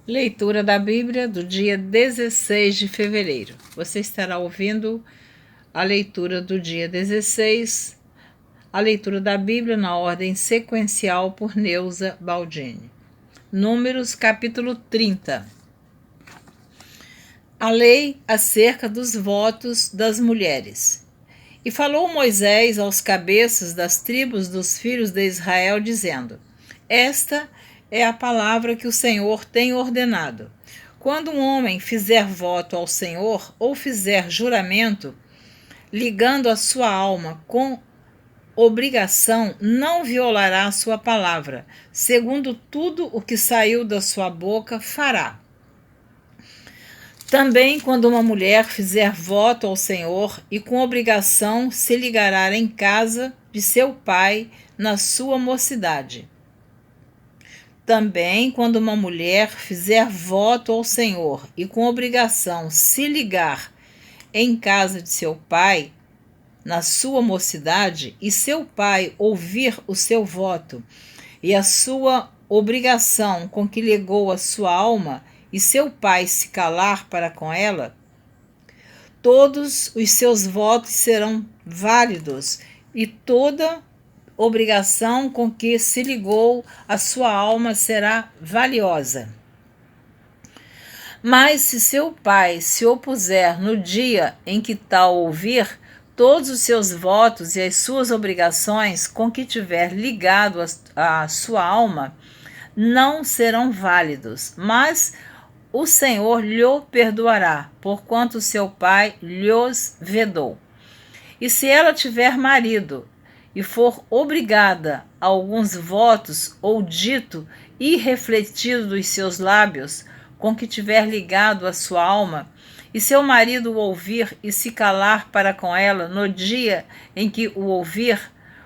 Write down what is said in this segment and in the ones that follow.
Leitura da Bíblia do dia 16 de fevereiro. Você estará ouvindo a leitura do dia 16, a leitura da Bíblia na ordem sequencial por Neuza Baldini. Números capítulo 30. A lei acerca dos votos das mulheres. E falou Moisés aos cabeças das tribos dos filhos de Israel, dizendo: Esta é a palavra que o Senhor tem ordenado. Quando um homem fizer voto ao Senhor ou fizer juramento, ligando a sua alma com obrigação, não violará a sua palavra. Segundo tudo o que saiu da sua boca, fará. Também, quando uma mulher fizer voto ao Senhor e com obrigação se ligará em casa de seu pai na sua mocidade. Também, quando uma mulher fizer voto ao Senhor e com obrigação se ligar em casa de seu pai na sua mocidade, e seu pai ouvir o seu voto e a sua obrigação com que ligou a sua alma, e seu pai se calar para com ela, todos os seus votos serão válidos e toda obrigação com que se ligou a sua alma será valiosa. Mas se seu pai se opuser no dia em que tal ouvir, todos os seus votos e as suas obrigações com que tiver ligado a sua alma não serão válidos, mas o Senhor lhe perdoará, porquanto seu pai lhos vedou. E se ela tiver marido e for obrigada a alguns votos ou dito irrefletido dos seus lábios, com que tiver ligado a sua alma, e seu marido o ouvir e se calar para com ela no dia em que o ouvir,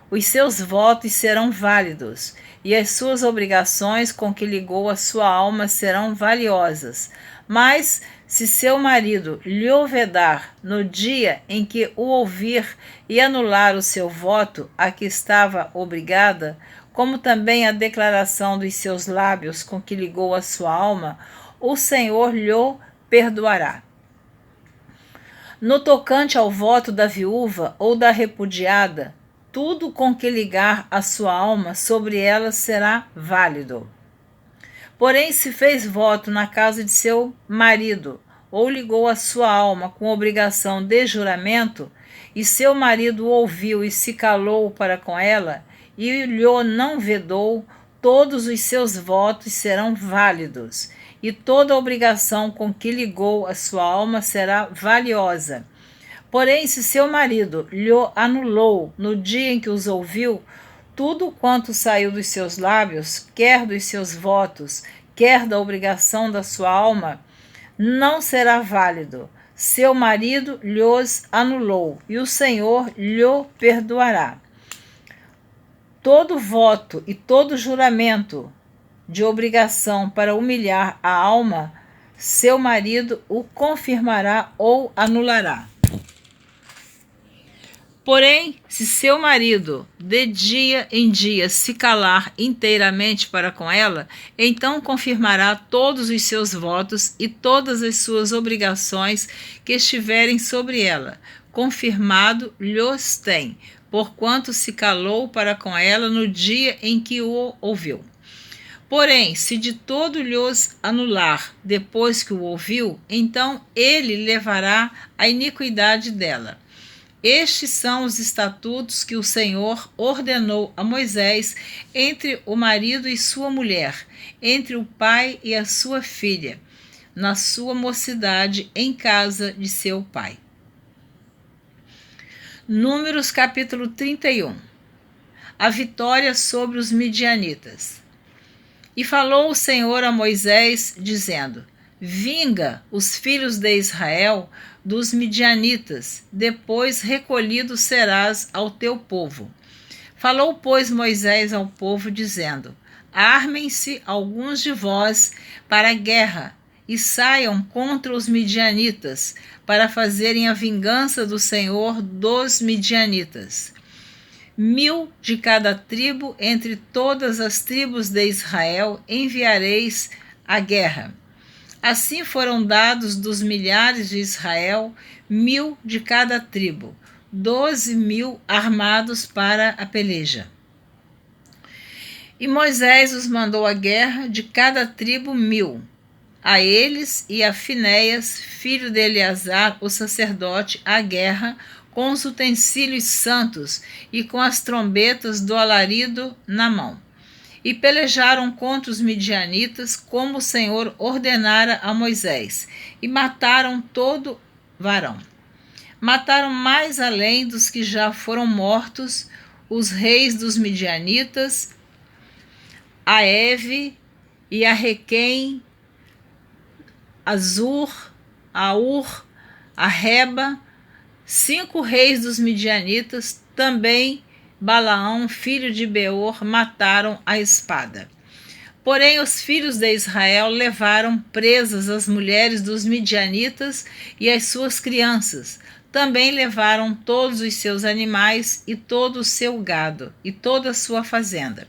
os seus votos serão válidos, e as suas obrigações com que ligou a sua alma serão valiosas. Mas, se seu marido lhe vedar no dia em que o ouvir e anular o seu voto a que estava obrigada, como também a declaração dos seus lábios com que ligou a sua alma, o Senhor lhe perdoará. No tocante ao voto da viúva ou da repudiada, tudo com que ligar a sua alma sobre ela será válido. Porém, se fez voto na casa de seu marido, ou ligou a sua alma com obrigação de juramento, e seu marido ouviu e se calou para com ela, e lhe não vedou, todos os seus votos serão válidos, e toda obrigação com que ligou a sua alma será valiosa. Porém, se seu marido lhe anulou no dia em que os ouviu, tudo quanto saiu dos seus lábios, quer dos seus votos, quer da obrigação da sua alma, não será válido. Seu marido lhos anulou, e o Senhor lhe perdoará. Todo voto e todo juramento de obrigação para humilhar a alma, seu marido o confirmará ou anulará. Porém, se seu marido de dia em dia se calar inteiramente para com ela, então confirmará todos os seus votos e todas as suas obrigações que estiverem sobre ela. Confirmado lhos tem, porquanto se calou para com ela no dia em que o ouviu. Porém, se de todo lhos anular depois que o ouviu, então ele levará a iniquidade dela. Estes são os estatutos que o Senhor ordenou a Moisés entre o marido e sua mulher, entre o pai e a sua filha, na sua mocidade em casa de seu pai. Números capítulo 31. A vitória sobre os midianitas. E falou o Senhor a Moisés, dizendo: Vinga os filhos de Israel dos midianitas, depois recolhido serás ao teu povo. Falou, pois, Moisés ao povo, dizendo: Armem-se alguns de vós para a guerra, e saiam contra os midianitas, para fazerem a vingança do Senhor dos midianitas. 1000 de cada tribo, entre todas as tribos de Israel, enviareis à guerra. Assim foram dados dos milhares de Israel 1.000 de cada tribo, 12.000 armados para a peleja. E Moisés os mandou à guerra, de cada tribo 1.000, a eles e a Finéias, filho de Eleazar, o sacerdote, à guerra, com os utensílios santos e com as trombetas do alarido na mão. E pelejaram contra os midianitas, como o Senhor ordenara a Moisés, e mataram todo varão. Mataram mais além dos que já foram mortos, os reis dos midianitas, a Eve e a Requém, a Zur, a Ur, a Reba, 5 reis dos midianitas, também Balaão, filho de Beor, mataram a espada. Porém, os filhos de Israel levaram presas as mulheres dos midianitas e as suas crianças. Também levaram todos os seus animais e todo o seu gado e toda a sua fazenda.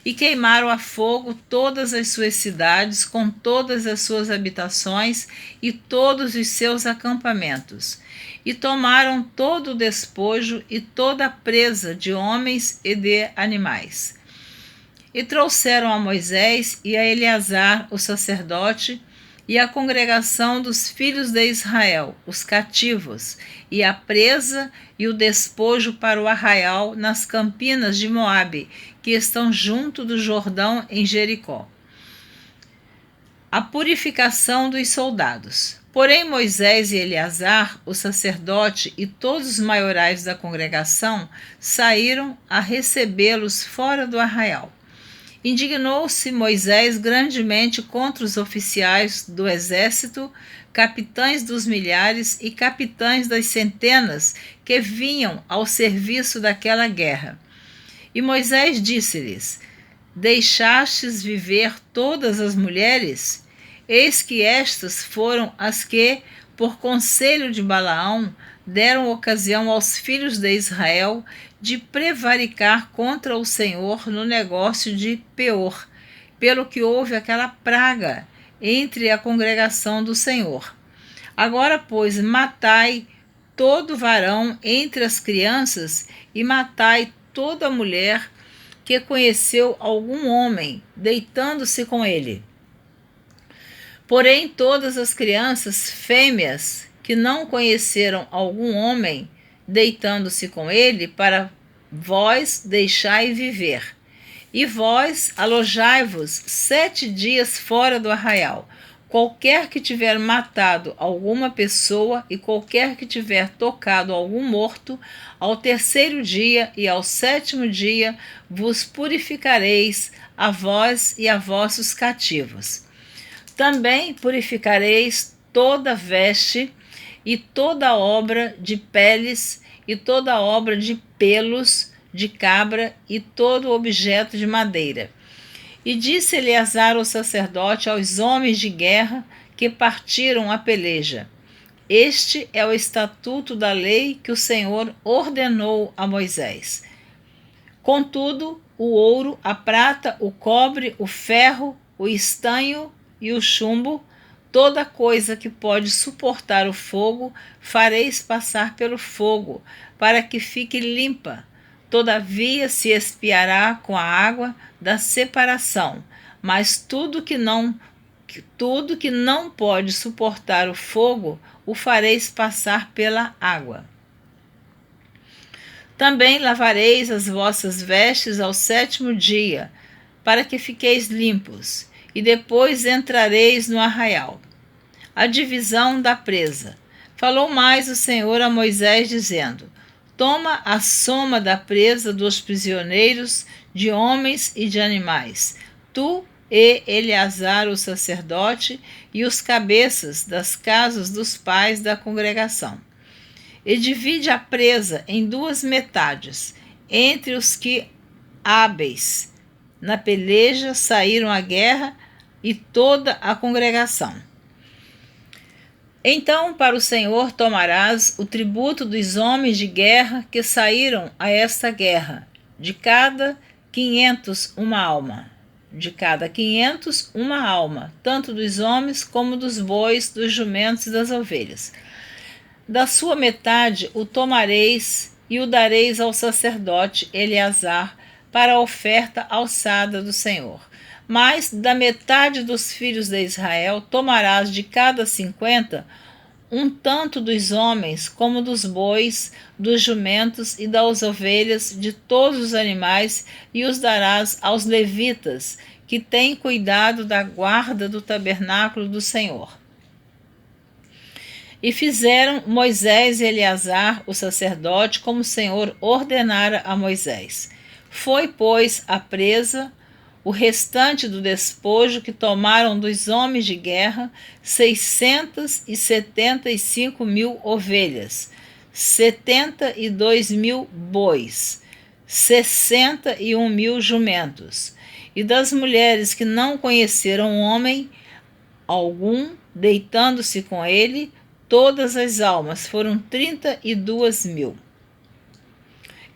E queimaram a fogo todas as suas cidades, com todas as suas habitações e todos os seus acampamentos. E tomaram todo o despojo e toda a presa de homens e de animais. E trouxeram a Moisés e a Eleazar, o sacerdote, e a congregação dos filhos de Israel, os cativos, e a presa e o despojo para o arraial nas campinas de Moabe, que estão junto do Jordão em Jericó. A purificação dos soldados. Porém, Moisés e Eleazar, o sacerdote, e todos os maiorais da congregação saíram a recebê-los fora do arraial. Indignou-se Moisés grandemente contra os oficiais do exército, capitães dos milhares e capitães das centenas que vinham ao serviço daquela guerra. E Moisés disse-lhes: Deixastes viver todas as mulheres? Eis que estas foram as que, por conselho de Balaão, deram ocasião aos filhos de Israel de prevaricar contra o Senhor no negócio de Peor, pelo que houve aquela praga entre a congregação do Senhor. Agora, pois, matai todo varão entre as crianças e matai toda mulher que conheceu algum homem, deitando-se com ele. Porém, todas as crianças fêmeas que não conheceram algum homem, deitando-se com ele, para vós deixai viver. E vós alojai-vos 7 dias fora do arraial. Qualquer que tiver matado alguma pessoa e qualquer que tiver tocado algum morto, ao 3º dia e ao 7º dia vos purificareis a vós e a vossos cativos. Também purificareis toda veste e toda obra de peles e toda obra de pelos de cabra e todo objeto de madeira. E disse Eleazar o sacerdote aos homens de guerra que partiram a peleja: Este é o estatuto da lei que o Senhor ordenou a Moisés. Contudo, o ouro, a prata, o cobre, o ferro, o estanho e o chumbo, toda coisa que pode suportar o fogo, fareis passar pelo fogo, para que fique limpa. Todavia se expiará com a água da separação, mas tudo que não pode suportar o fogo, o fareis passar pela água. Também lavareis as vossas vestes ao 7º dia, para que fiqueis limpos, e depois entrareis no arraial. A divisão da presa. Falou mais o Senhor a Moisés, dizendo: Toma a soma da presa dos prisioneiros, de homens e de animais, tu e Eleazar o sacerdote, e os cabeças das casas dos pais da congregação. E divide a presa em 2 metades, entre os que hábeis na peleja saíram à guerra e toda a congregação. Então, para o Senhor tomarás o tributo dos homens de guerra que saíram a esta guerra, de cada 500 uma alma, de cada 500 uma alma, tanto dos homens como dos bois, dos jumentos e das ovelhas. Da sua metade o tomareis e o dareis ao sacerdote Eleazar para a oferta alçada do Senhor. Mas da metade dos filhos de Israel tomarás de cada 50 um tanto dos homens como dos bois, dos jumentos e das ovelhas, de todos os animais, e os darás aos levitas, que têm cuidado da guarda do tabernáculo do Senhor. E fizeram Moisés e Eleazar, o sacerdote, como o Senhor ordenara a Moisés. Foi, pois, a presa, o restante do despojo que tomaram dos homens de guerra, 675.000 ovelhas, 72.000 bois, 61.000 jumentos. E das mulheres que não conheceram homem algum, deitando-se com ele, todas as almas foram 32.000.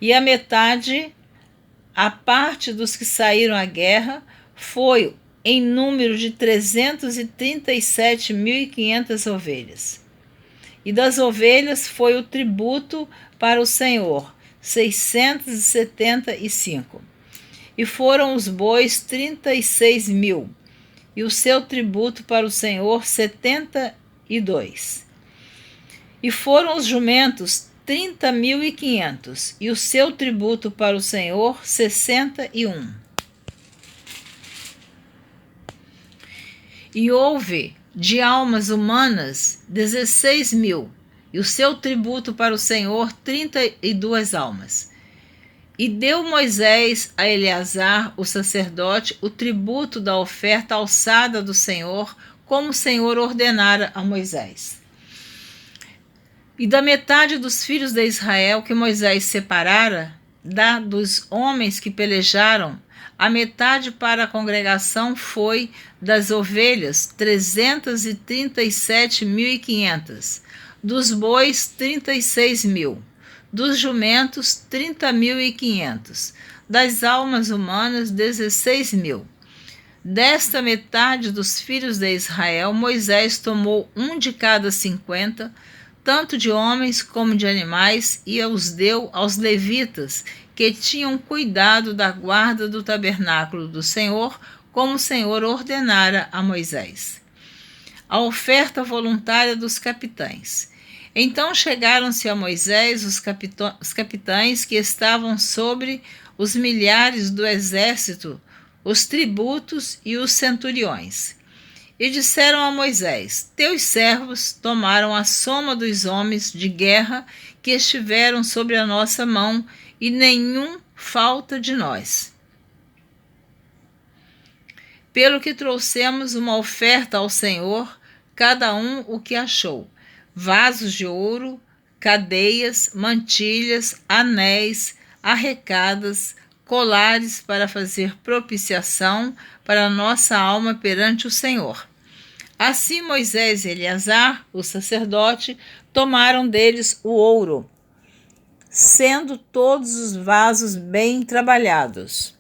E a metade, a parte dos que saíram à guerra, foi em número de 337.500 ovelhas. E das ovelhas foi o tributo para o Senhor, 675. E foram os bois 36.000, e o seu tributo para o Senhor 72. E foram os jumentos 30.500, e o seu tributo para o Senhor 61. E houve de almas humanas 16.000, e o seu tributo para o Senhor 32 almas. E deu Moisés a Eleazar, o sacerdote, o tributo da oferta alçada do Senhor, como o Senhor ordenara a Moisés. E da metade dos filhos de Israel que Moisés separara, dos homens que pelejaram, a metade para a congregação foi das ovelhas 337.500, dos bois 36.000, dos jumentos 30.500, das almas humanas 16.000. Desta metade dos filhos de Israel, Moisés tomou um de cada 50, tanto de homens como de animais, e os deu aos levitas, que tinham cuidado da guarda do tabernáculo do Senhor, como o Senhor ordenara a Moisés. A oferta voluntária dos capitães. Então chegaram-se a Moisés os capitães que estavam sobre os milhares do exército, os tributos e os centuriões. E disseram a Moisés: Teus servos tomaram a soma dos homens de guerra que estiveram sobre a nossa mão, e nenhum falta de nós. Pelo que trouxemos uma oferta ao Senhor, cada um o que achou: vasos de ouro, cadeias, mantilhas, anéis, arrecadas, colares para fazer propiciação para a nossa alma perante o Senhor. Assim Moisés e Eleazar, o sacerdote, tomaram deles o ouro, sendo todos os vasos bem trabalhados.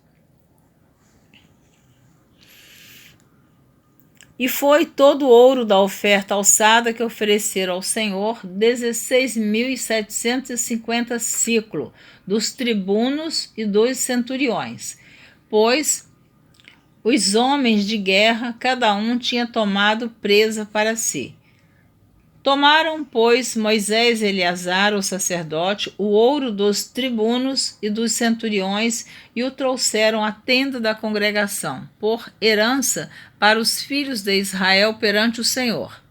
E foi todo o ouro da oferta alçada que ofereceram ao Senhor 16.750 siclos, dos tribunos e dos centuriões, pois os homens de guerra, cada um tinha tomado presa para si. Tomaram, pois, Moisés e Eleazar, o sacerdote, o ouro dos tribunos e dos centuriões e o trouxeram à tenda da congregação, por herança para os filhos de Israel perante o Senhor.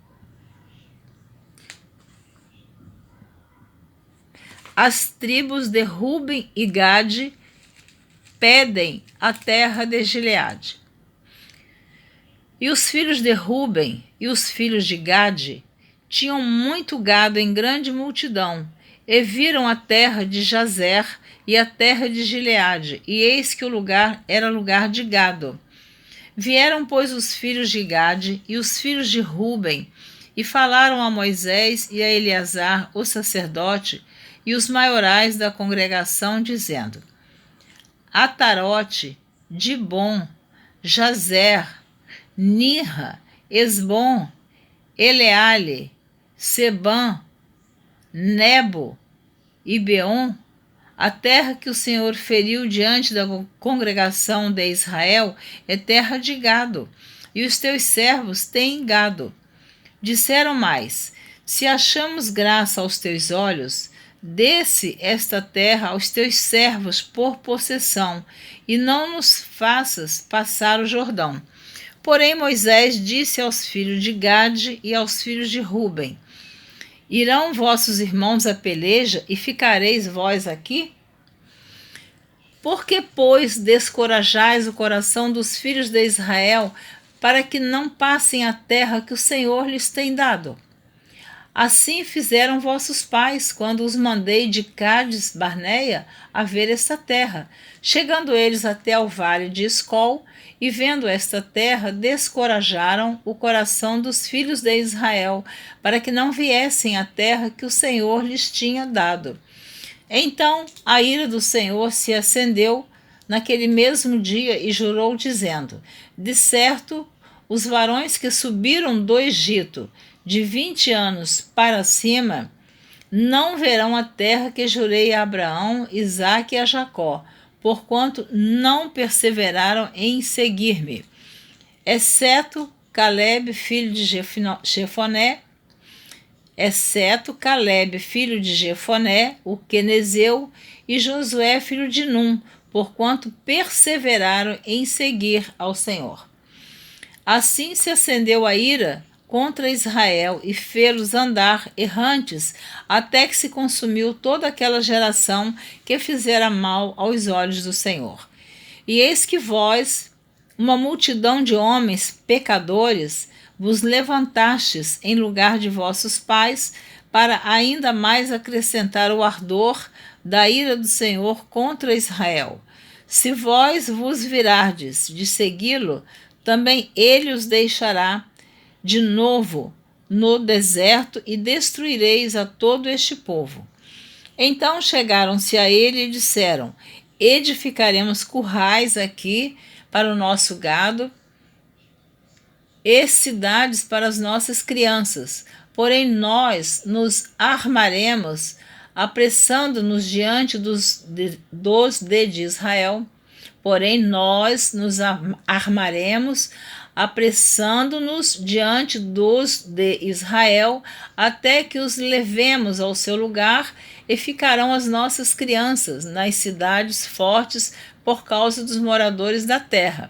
As tribos de Ruben e Gade pedem a terra de Gileade. E os filhos de Ruben e os filhos de Gade tinham muito gado em grande multidão, e viram a terra de Jazer e a terra de Gileade, e eis que o lugar era lugar de gado. Vieram, pois, os filhos de Gade e os filhos de Ruben, e falaram a Moisés e a Eleazar, o sacerdote, e os maiorais da congregação, dizendo: Atarote, Dibom, Jazer, Nirra, Esbom, Eleale, Sebã, Nebo e Beon, a terra que o Senhor feriu diante da congregação de Israel é terra de gado, e os teus servos têm gado. Disseram mais: se achamos graça aos teus olhos, desce esta terra aos teus servos por possessão, e não nos faças passar o Jordão. Porém Moisés disse aos filhos de Gade e aos filhos de Ruben: irão vossos irmãos à peleja e ficareis vós aqui? Por que, pois, descorajais o coração dos filhos de Israel para que não passem a terra que o Senhor lhes tem dado? Assim fizeram vossos pais, quando os mandei de Cádiz Barneia a ver esta terra. Chegando eles até ao vale de Escol, e vendo esta terra, descorajaram o coração dos filhos de Israel, para que não viessem à terra que o Senhor lhes tinha dado. Então a ira do Senhor se acendeu naquele mesmo dia e jurou, dizendo: de certo, os varões que subiram do Egito, de 20 anos para cima, não verão a terra que jurei a Abraão, Isaque e a Jacó, porquanto não perseveraram em seguir-me, exceto Caleb, filho de Jefoné, o quenezeu, e Josué, filho de Num, porquanto perseveraram em seguir ao Senhor. Assim se acendeu a ira contra Israel e fê-los andar errantes, até que se consumiu toda aquela geração que fizera mal aos olhos do Senhor. E eis que vós, uma multidão de homens pecadores, vos levantastes em lugar de vossos pais, para ainda mais acrescentar o ardor da ira do Senhor contra Israel. Se vós vos virardes de segui-lo, também ele os deixará de novo no deserto e destruireis a todo este povo. Então chegaram-se a ele e disseram: edificaremos currais aqui para o nosso gado e cidades para as nossas crianças. Porém nós nos armaremos, apressando-nos diante dos de Israel. Porém nós nos armaremos, apressando-nos diante dos de Israel, até que os levemos ao seu lugar, e ficarão as nossas crianças nas cidades fortes por causa dos moradores da terra.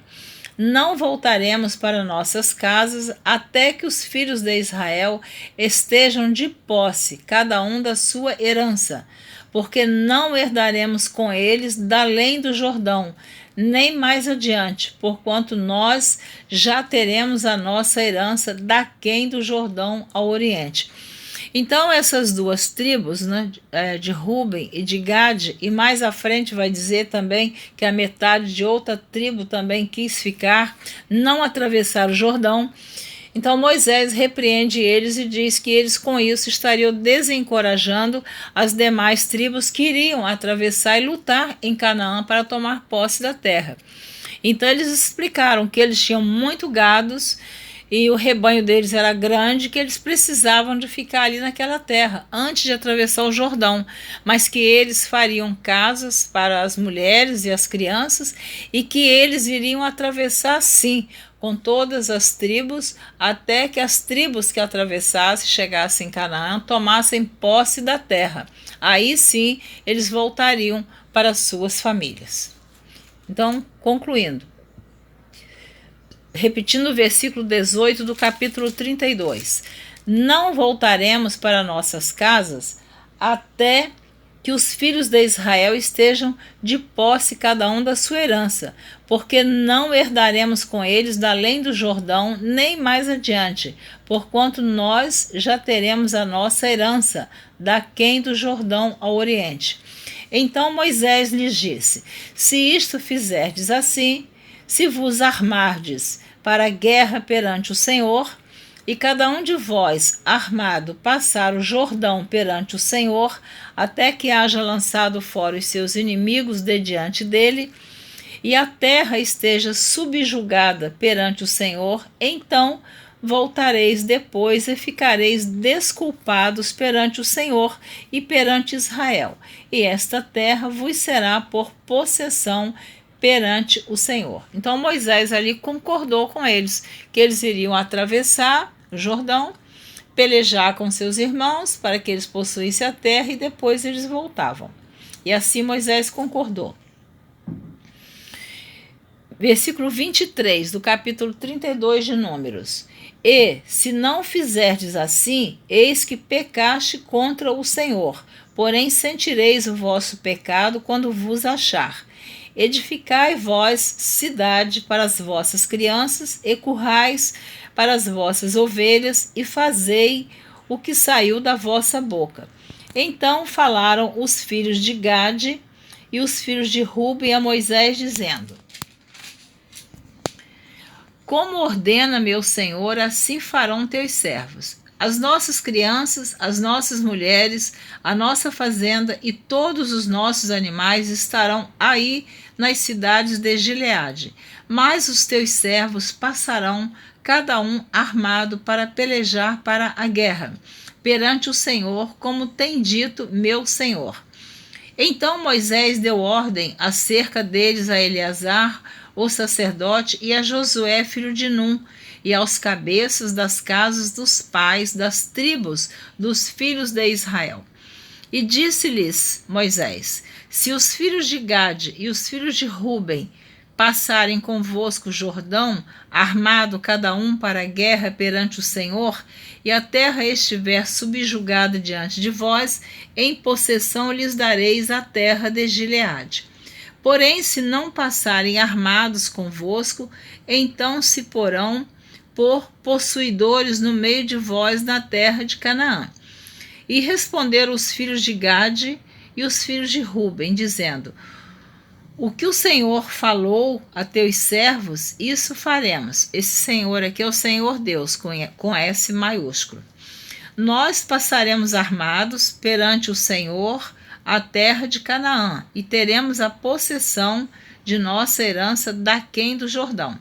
Não voltaremos para nossas casas até que os filhos de Israel estejam de posse, cada um da sua herança, porque não herdaremos com eles da além do Jordão, nem mais adiante, porquanto nós já teremos a nossa herança daquém do Jordão ao oriente. Então essas duas tribos, né, de Ruben e de Gade, e mais à frente vai dizer também que a metade de outra tribo também quis ficar, não atravessar o Jordão. Então Moisés repreende eles e diz que eles com isso estariam desencorajando as demais tribos que iriam atravessar e lutar em Canaã para tomar posse da terra. Então eles explicaram que eles tinham muito gados e o rebanho deles era grande, que eles precisavam de ficar ali naquela terra antes de atravessar o Jordão, mas que eles fariam casas para as mulheres e as crianças e que eles iriam atravessar sim, com todas as tribos, até que as tribos que atravessassem, chegassem em Canaã, tomassem posse da terra. Aí sim eles voltariam para as suas famílias. Então, concluindo, repetindo o versículo 18 do capítulo 32. Não voltaremos para nossas casas até que os filhos de Israel estejam de posse cada um da sua herança, porque não herdaremos com eles da além do Jordão, nem mais adiante, porquanto nós já teremos a nossa herança daquém do Jordão ao oriente. Então Moisés lhes disse: se isto fizerdes assim, se vos armardes para a guerra perante o Senhor, e cada um de vós, armado, passar o Jordão perante o Senhor, até que haja lançado fora os seus inimigos de diante dele, e a terra esteja subjugada perante o Senhor, então voltareis depois e ficareis desculpados perante o Senhor e perante Israel, e esta terra vos será por possessão perante o Senhor. Então Moisés ali concordou com eles, que eles iriam atravessar o Jordão, pelejar com seus irmãos para que eles possuíssem a terra e depois eles voltavam. E assim Moisés concordou. Versículo 23 do capítulo 32 de Números. E, se não fizerdes assim, eis que pecaste contra o Senhor, porém sentireis o vosso pecado quando vos achar. Edificai vós cidade para as vossas crianças, e currais para as vossas ovelhas, e fazei o que saiu da vossa boca. Então falaram os filhos de Gade e os filhos de Ruben a Moisés, dizendo: como ordena meu Senhor, assim farão teus servos. As nossas crianças, as nossas mulheres, a nossa fazenda e todos os nossos animais estarão aí nas cidades de Gileade. Mas os teus servos passarão, cada um armado, para pelejar para a guerra, perante o Senhor, como tem dito meu Senhor. Então Moisés deu ordem acerca deles a Eleazar, o sacerdote, e a Josué, filho de Num, e aos cabeças das casas dos pais das tribos dos filhos de Israel. E disse-lhes Moisés: se os filhos de Gade e os filhos de Ruben passarem convosco o Jordão, armado cada um para a guerra perante o Senhor, e a terra estiver subjugada diante de vós, em possessão lhes dareis a terra de Gileade. Porém, se não passarem armados convosco, então se porão por possuidores no meio de vós na terra de Canaã. E responderam os filhos de Gade e os filhos de Ruben, dizendo: o que o Senhor falou a teus servos, isso faremos. Esse Senhor aqui é o Senhor Deus, com S maiúsculo. Nós passaremos armados perante o Senhor a terra de Canaã, e teremos a possessão de nossa herança daquém do Jordão.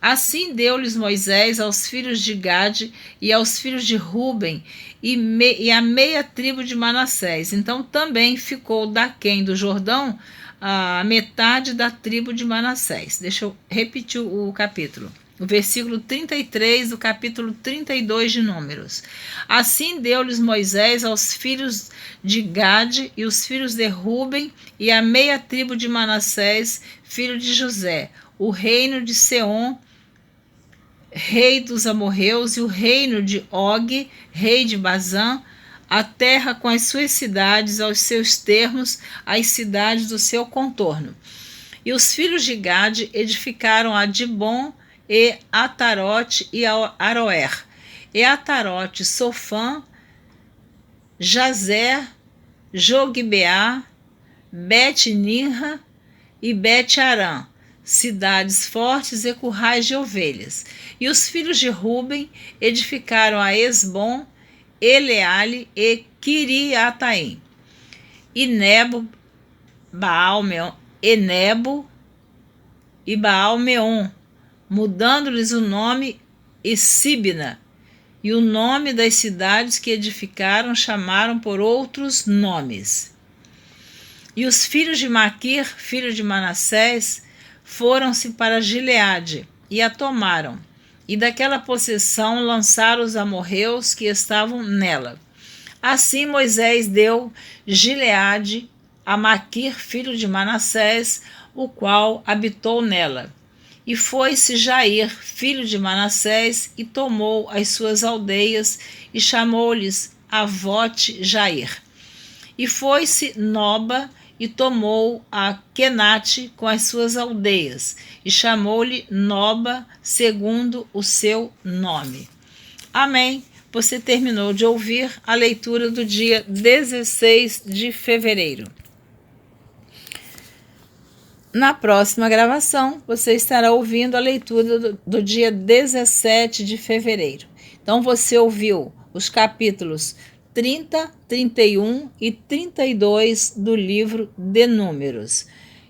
Assim deu-lhes Moisés aos filhos de Gade e aos filhos de Ruben e a meia tribo de Manassés. Então também ficou daquém do Jordão a metade da tribo de Manassés. Deixa eu repetir o capítulo. O versículo 33 do capítulo 32 de Números. Assim deu-lhes Moisés aos filhos de Gade e os filhos de Ruben e a meia tribo de Manassés, filho de José, o reino de Seom, rei dos amorreus, e o reino de Og, rei de Bazã, a terra com as suas cidades, aos seus termos, as cidades do seu contorno. E os filhos de Gade edificaram a Dibon, e Atarote e Aroer, e Atarote, Sofã, Jazer, Jogbeá, Bet-Ninra e Bet-Arã, cidades fortes e currais de ovelhas. E os filhos de Ruben edificaram a Esbom, Eleale e Quiriataim, e Nebo, Baal-Meon, e Nebo e Baal-Meon, mudando-lhes o nome Sibna, e o nome das cidades que edificaram chamaram por outros nomes. E os filhos de Maquir, filho de Manassés, foram-se para Gileade e a tomaram, e daquela possessão lançaram os amorreus que estavam nela. Assim Moisés deu Gileade a Maquir, filho de Manassés, o qual habitou nela. E foi-se Jair, filho de Manassés, e tomou as suas aldeias, e chamou-lhes Avote Jair. E foi-se Noba, e tomou a Quenate com as suas aldeias, e chamou-lhe Noba, segundo o seu nome. Amém. Você terminou de ouvir a leitura do dia 16 de fevereiro. Na próxima gravação, você estará ouvindo a leitura do dia 17 de fevereiro. Então, você ouviu os capítulos 30, 31 e 32 do livro de Números.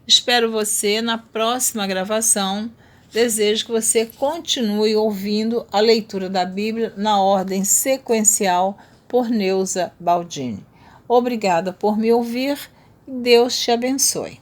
Espero você na próxima gravação. Desejo que você continue ouvindo a leitura da Bíblia na ordem sequencial por Neuza Baldini. Obrigada por me ouvir e Deus te abençoe.